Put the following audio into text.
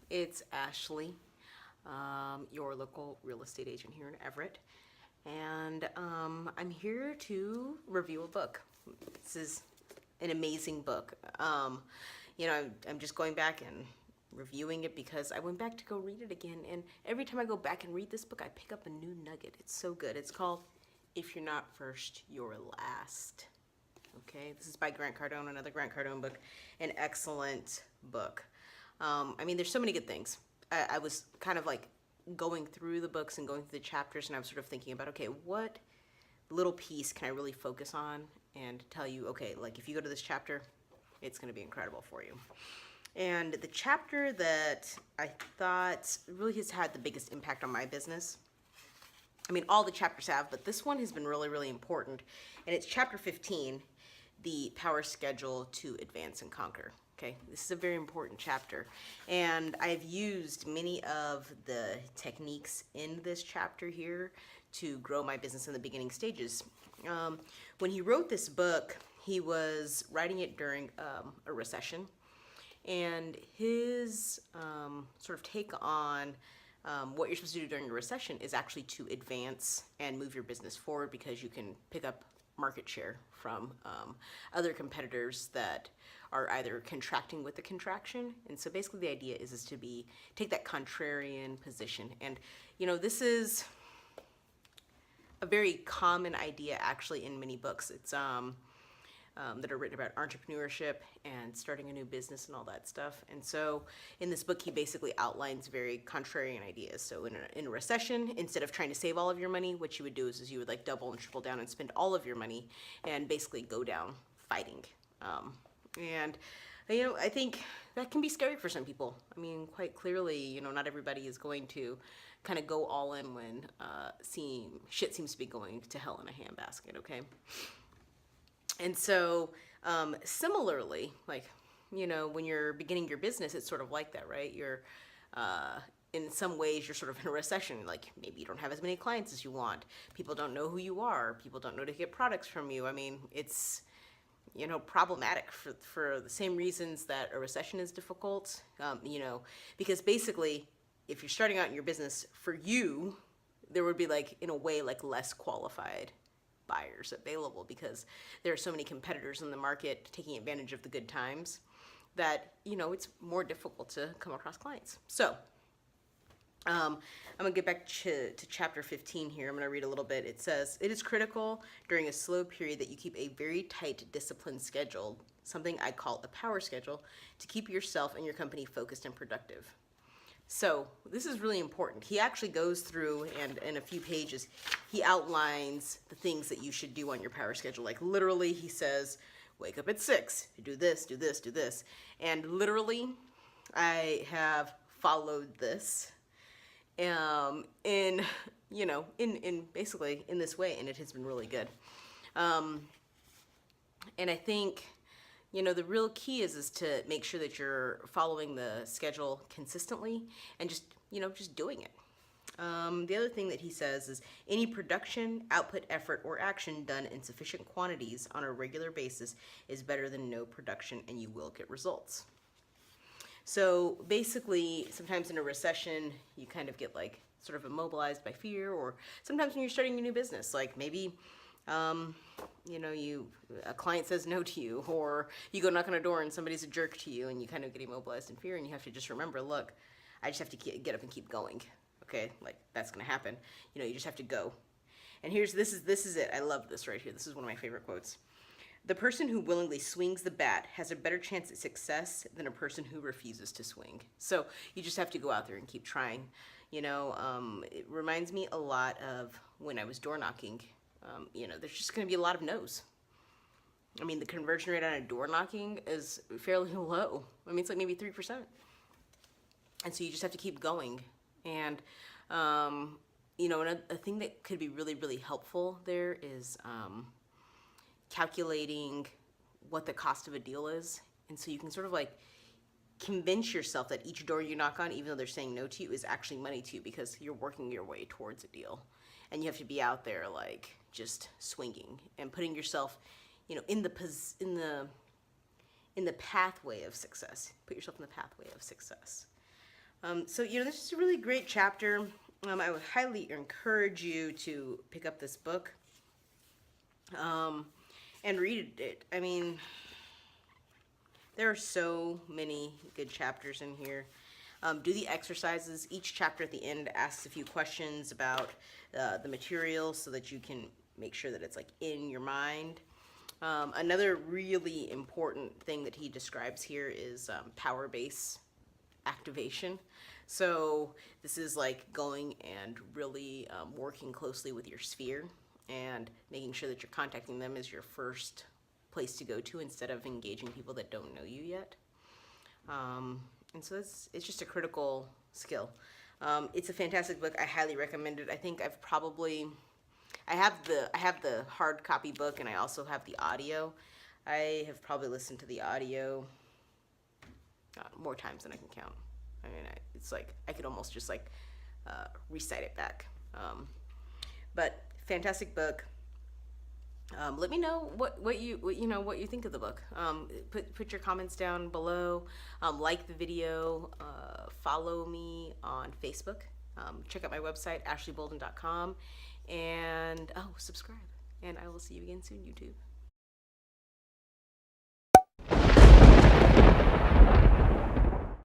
It's Ashley, your local real estate agent here in Everett, and I'm here to review a book. This is an amazing book. I'm just going back and reviewing it because I went back to go read it again, and every time I go back and read this book, I pick up a new nugget. It's so good. It's called If You're Not First, You're Last. Okay, this is by Grant Cardone, another Grant Cardone book, an excellent book. There's so many good things. I was kind of like going through the books and going through the chapters, and I was sort of thinking about, okay, what little piece can I really focus on and tell you, okay, like if you go to this chapter, it's going to be incredible for you. And the chapter that I thought really has had the biggest impact on my business, all the chapters have, but this one has been really, really important. And it's chapter 15, the power schedule to advance and conquer. Okay, this is a very important chapter, and I've used many of the techniques in this chapter here to grow my business in the beginning stages. When he wrote this book, he was writing it during a recession, and his sort of take on what you're supposed to do during a recession is actually to advance and move your business forward, because you can pick up market share from other competitors that are either contracting with the contraction. And so basically the idea is to take that contrarian position. And this is a very common idea actually in many books. It's that are written about entrepreneurship and starting a new business and all that stuff. And so in this book, he basically outlines very contrarian ideas. So in a recession, instead of trying to save all of your money, what you would do is you would like double and triple down and spend all of your money and basically go down fighting. I think that can be scary for some people. Quite clearly, not everybody is going to kind of go all in when shit seems to be going to hell in a handbasket, okay? And so, similarly, when you're beginning your business, it's sort of like that, right? You're, in some ways, you're sort of in a recession. Like, maybe you don't have as many clients as you want. People don't know who you are. People don't know to get products from you. It's, problematic for the same reasons that a recession is difficult, because basically, if you're starting out in your business, for you, there would be in a way, less qualified buyers available, because there are so many competitors in the market taking advantage of the good times that it's more difficult to come across clients. So I'm gonna get back to chapter 15 here. I'm gonna read a little bit. It says, "It is critical during a slow period that you keep a very tight, disciplined schedule, something I call a power schedule, to keep yourself and your company focused and productive." So this is really important. He actually goes through, and in a few pages, he outlines the things that you should do on your power schedule. Like literally, he says, wake up at 6, do this, do this, do this. And literally, I have followed this in basically in this way, and it has been really good. And I think the real key is to make sure that you're following the schedule consistently and just doing it. The other thing that he says is any production, output, effort, or action done in sufficient quantities on a regular basis is better than no production, and you will get results. So basically, sometimes in a recession, you kind of get sort of immobilized by fear, or sometimes when you're starting a new business, maybe a client says no to you, or you go knock on a door and somebody's a jerk to you, and you kind of get immobilized in fear, and you have to just remember, look, I just have to get up and keep going. Okay, that's gonna happen. You just have to go. And this is it. I love this right here. This is one of my favorite quotes. "The person who willingly swings the bat has a better chance at success than a person who refuses to swing." So you just have to go out there and keep trying. It reminds me a lot of when I was door knocking. There's just going to be a lot of no's. The conversion rate on a door knocking is fairly low. It's maybe 3%. And so you just have to keep going. And, a thing that could be really, really helpful there is calculating what the cost of a deal is. And so you can sort of convince yourself that each door you knock on, even though they're saying no to you, is actually money to you, because you're working your way towards a deal. And you have to be out there just swinging and putting yourself, in the pathway of success. Put yourself in the pathway of success. So, this is a really great chapter. I would highly encourage you to pick up this book and read it. I mean, there are so many good chapters in here. Do the exercises. Each chapter at the end asks a few questions about the material so that you can make sure that it's like in your mind. Another really important thing that he describes here is power base activation. So this is like going and really working closely with your sphere and making sure that you're contacting them as your first place to go to instead of engaging people that don't know you yet. And so it's just a critical skill. It's a fantastic book. I highly recommend it. I think I have the hard copy book and I also have the audio. I have probably listened to the audio more times than I can count. I mean, it's like I could almost just like recite it back. But fantastic book. Let me know what you think of the book. Put your comments down below. Like the video. Follow me on Facebook. Check out my website ashleybolden.com, and subscribe. And I will see you again soon, YouTube.